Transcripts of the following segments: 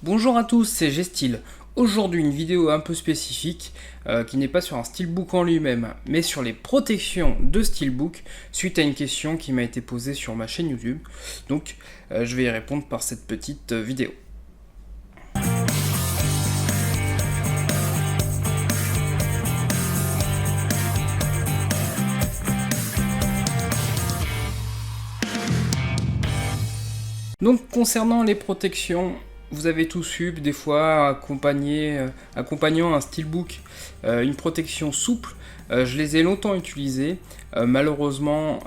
Bonjour à tous, c'est Gestil. Aujourd'hui une vidéo un peu spécifique qui n'est pas sur un steelbook en lui-même, mais sur les protections de steelbook suite à une question qui m'a été posée sur ma chaîne YouTube. Donc je vais y répondre par cette petite vidéo. Donc concernant les protections, vous avez tous eu des fois accompagnant un steelbook une protection souple. Je les ai longtemps utilisées. Malheureusement,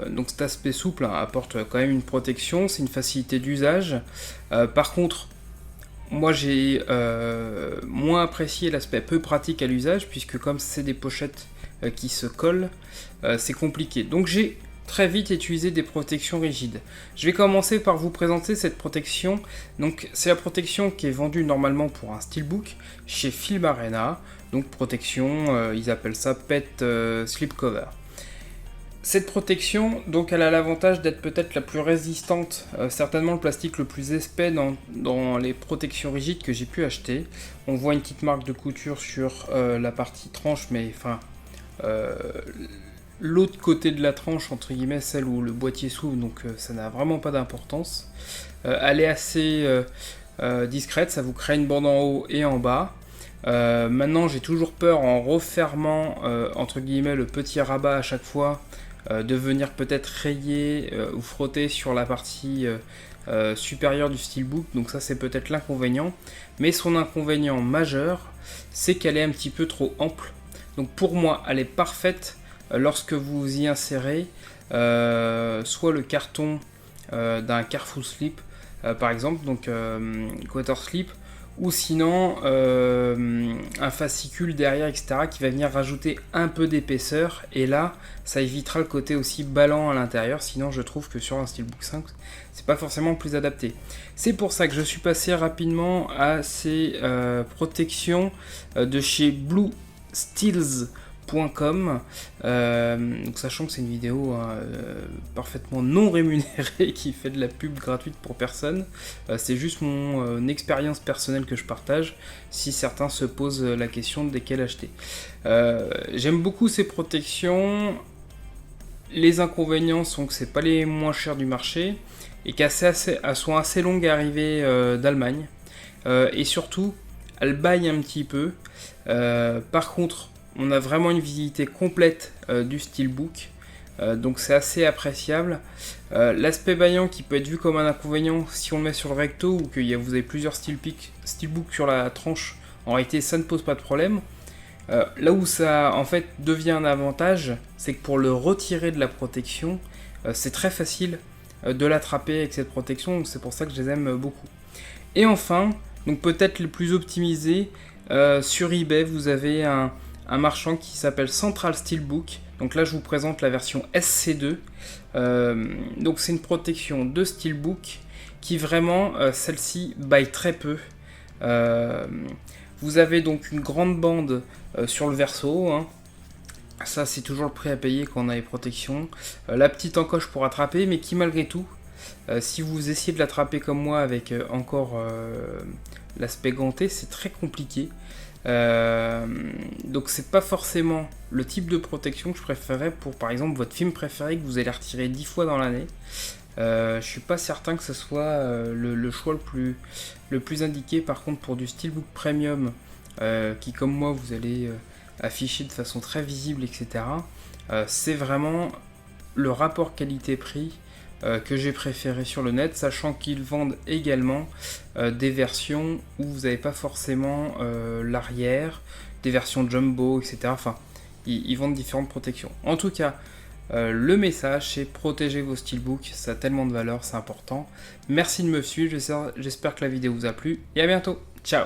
donc cet aspect souple apporte quand même une protection, c'est une facilité d'usage. Par contre, moi j'ai moins apprécié l'aspect peu pratique à l'usage, puisque comme c'est des pochettes qui se collent, c'est compliqué. Donc j'ai très vite utilisé des protections rigides. Je vais commencer par vous présenter cette protection. Donc c'est la protection qui est vendue normalement pour un steelbook chez Film Arena. Donc protection, ils appellent ça PET Slip Cover. Cette protection, donc, elle a l'avantage d'être peut-être la plus résistante, certainement le plastique le plus épais dans les protections rigides que j'ai pu acheter. On voit une petite marque de couture sur la partie tranche, mais enfin l'autre côté de la tranche, entre guillemets, celle où le boîtier s'ouvre, donc ça n'a vraiment pas d'importance. Elle est assez discrète, ça vous crée une bande en haut et en bas. Maintenant j'ai toujours peur en refermant entre guillemets le petit rabat à chaque fois de venir peut-être rayer ou frotter sur la partie supérieure du steelbook, donc ça c'est peut-être l'inconvénient, mais son inconvénient majeur c'est qu'elle est un petit peu trop ample. Donc pour moi elle est parfaite lorsque vous y insérez soit le carton d'un Carrefour Slip par exemple, donc quarter slip, ou sinon un fascicule derrière, etc., qui va venir rajouter un peu d'épaisseur, et là ça évitera le côté aussi ballant à l'intérieur. Sinon je trouve que sur un steelbook 5 c'est pas forcément plus adapté. C'est pour ça que je suis passé rapidement à ces protections de chez bluesteels.com. Donc sachant que c'est une vidéo parfaitement non rémunérée qui fait de la pub gratuite pour personne, c'est juste mon expérience personnelle que je partage si certains se posent la question de lesquelles acheter. J'aime beaucoup ces protections. Les inconvénients sont que c'est pas les moins chers du marché et qu'elles sont assez longues à arriver d'Allemagne, et surtout elles baillent un petit peu. Par contre on a vraiment une visibilité complète du steelbook, donc c'est assez appréciable. L'aspect baillant qui peut être vu comme un inconvénient si on le met sur le recto ou que vous avez plusieurs steelbooks sur la tranche, en réalité ça ne pose pas de problème. Là où ça en fait devient un avantage, c'est que pour le retirer de la protection, c'est très facile de l'attraper avec cette protection, donc c'est pour ça que je les aime beaucoup. Et enfin, donc peut-être le plus optimisé, sur eBay vous avez un marchand qui s'appelle Central Steelbook. Donc là je vous présente la version SC2. Donc c'est une protection de steelbook qui vraiment, celle-ci baille très peu. Vous avez donc une grande bande sur le verso, hein. Ça c'est toujours le prix à payer quand on a les protections. La petite encoche pour attraper, mais qui malgré tout, si vous essayez de l'attraper comme moi avec encore l'aspect ganté, c'est très compliqué. Donc c'est pas forcément le type de protection que je préférais pour par exemple votre film préféré que vous allez retirer 10 fois dans l'année. Je suis pas certain que ce soit le choix le plus indiqué. Par contre pour du steelbook premium qui comme moi vous allez afficher de façon très visible, etc., c'est vraiment le rapport qualité-prix que j'ai préféré sur le net, sachant qu'ils vendent également des versions où vous n'avez pas forcément l'arrière, des versions jumbo, etc. Enfin, ils vendent différentes protections. En tout cas, le message, c'est protéger vos steelbooks, ça a tellement de valeur, c'est important. Merci de me suivre, j'espère que la vidéo vous a plu, et à bientôt, ciao.